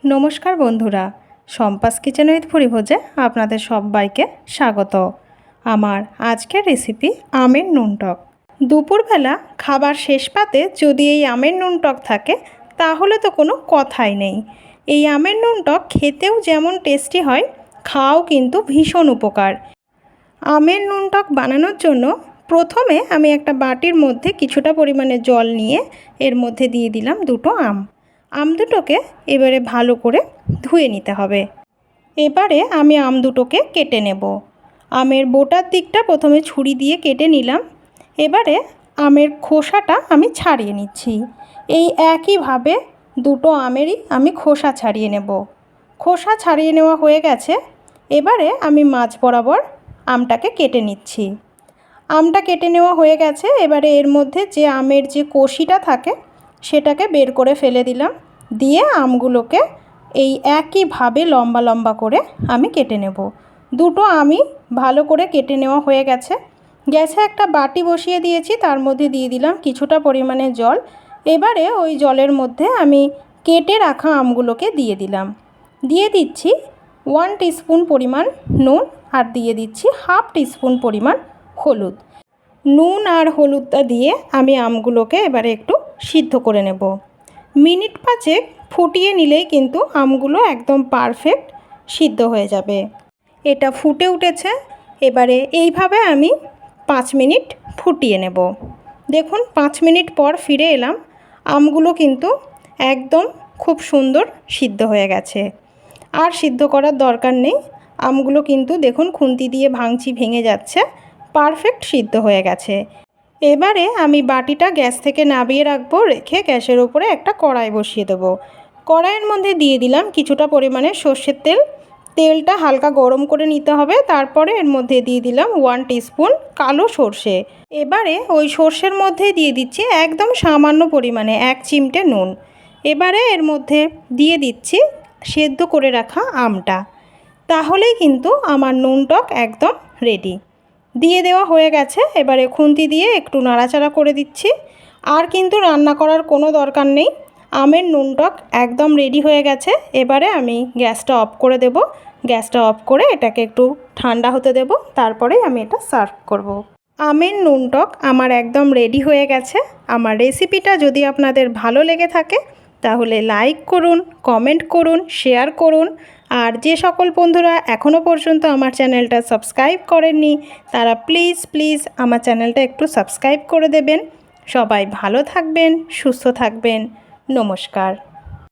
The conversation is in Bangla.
नमस्कार बंधुरा सम्पास किचेन उइथ भुरिभोजे आपनादेर सबाइके स्वागत। आमार आजकेर रेसिपि आमेर नुन टक। दुपुरबेला खाबार शेष पाते यदि एई आमेर नुन टक थाके ताहले तो कोनो कथाई नेई। एई आमेर नुन टक खेतेও जेमन टेस्टी हय खाओ किन्तु भीषण उपकार। आमेर नुन टक बानानोर जोन्नो प्रथमे आमी एकटा बाटिर मध्य किछुटा परिमाणे जल निये एर मध्य दिये दिलाम दुटो आम। आम दुटोके एबारे भालो करे धुए निते हबे। एबारे आमी आम दुटोके केटे नेब। आमेर बोटार दिकटा प्रथमे छुरी दिये केटे निलाम। एबारे आमेर खोसाटा आमी छाड़िये निচ্ছি। এই একইভাবে দুটো আমেরই আমি খোসা ছাড়িয়ে নেব। খোসা ছাড়িয়ে নেওয়া হয়ে গেছে। এবারে আমি মাঝ বরাবর আমটাকে কেটে নিচ্ছি। আমটা কেটে নেওয়া হয়ে গেছে। এবারে এর মধ্যে যে আমের যে কষিটা থাকে সেটাকে বের করে ফেলে দিলাম। দিয়ে আমগুলোকে এই একইভাবে লম্বা লম্বা করে আমি কেটে নেব। দুটো আমি ভালো করে কেটে নেওয়া হয়ে গেছে। গ্যাসে একটা বাটি বসিয়ে দিয়েছি, তার মধ্যে দিয়ে দিলাম কিছুটা পরিমাণে জল। এবারে ওই জলের মধ্যে আমি কেটে রাখা আমগুলোকে দিয়ে দিলাম। দিয়ে দিচ্ছি 1 টিস্পুন পরিমাণ নুন আর দিয়ে দিচ্ছি হাফ টিস্পুন পরিমাণ হলুদ। নুন আর হলুদটা দিয়ে আমি আমগুলোকে এবারে একটু সিদ্ধ করে নেব। মিনিট 5 ফুটিয়ে নিলেই কিন্তু আমগুলো একদম পারফেক্ট সিদ্ধ হয়ে যাবে। এটা ফুটে উঠেছে। এবারে এইভাবে আমি 5 মিনিট ফুটিয়ে নেব। দেখুন 5 মিনিট পর ফিরে এলাম। আমগুলো কিন্তু একদম খুব সুন্দর সিদ্ধ হয়ে গেছে। আর সিদ্ধ করার দরকার নেই। আমগুলো কিন্তু দেখুন খুন্তি দিয়ে ভাঙছি, ভেঙে যাচ্ছে। পারফেক্ট সিদ্ধ হয়ে গেছে। এবারে আমি বাটিটা গ্যাস থেকে নামিয়ে রাখবো। রেখে গ্যাসের উপরে একটা কড়াই বসিয়ে দেব। কড়াইয়ের মধ্যে দিয়ে দিলাম কিছুটা পরিমাণে সর্ষের তেল। তেলটা হালকা গরম করে নিতে হবে। তারপরে এর মধ্যে দিয়ে দিলাম 1 টিস্পুন কালো সর্ষে। এবারে ওই সর্ষের মধ্যে দিয়ে দিচ্ছি একদম সামান্য পরিমাণে 1 চিমটে নুন। এবারে এর মধ্যে দিয়ে দিচ্ছি সেদ্ধ করে রাখা আমটা। তাহলেই কিন্তু আমার নুন টক একদম রেডি। দিয়ে দেওয়া হয়ে গেছে। এবারে খুন্তি দিয়ে একটু নাড়াচাড়া করে দিচ্ছি। আর কিন্তু রান্না করার কোনো দরকার নেই। আমের নুন টক একদম রেডি হয়ে গেছে। এবারে আমি গ্যাসটা অফ করে দেব। গ্যাসটা অফ করে এটাকে একটু ঠান্ডা হতে দেব। তারপরেই আমি এটা সার্ভ করব। আমের নুন টক আমার একদম রেডি হয়ে গেছে। আমার রেসিপিটা যদি আপনাদের ভালো লেগে থাকে তাহলে লাইক করুন, কমেন্ট করুন, শেয়ার করুন। আর যে সকল বন্ধুরা এখনও পর্যন্ত আমার চ্যানেলটা সাবস্ক্রাইব করেননি তারা প্লিজ আমার চ্যানেলটা একটু সাবস্ক্রাইব করে দেবেন। সবাই ভালো থাকবেন, সুস্থ থাকবেন। নমস্কার।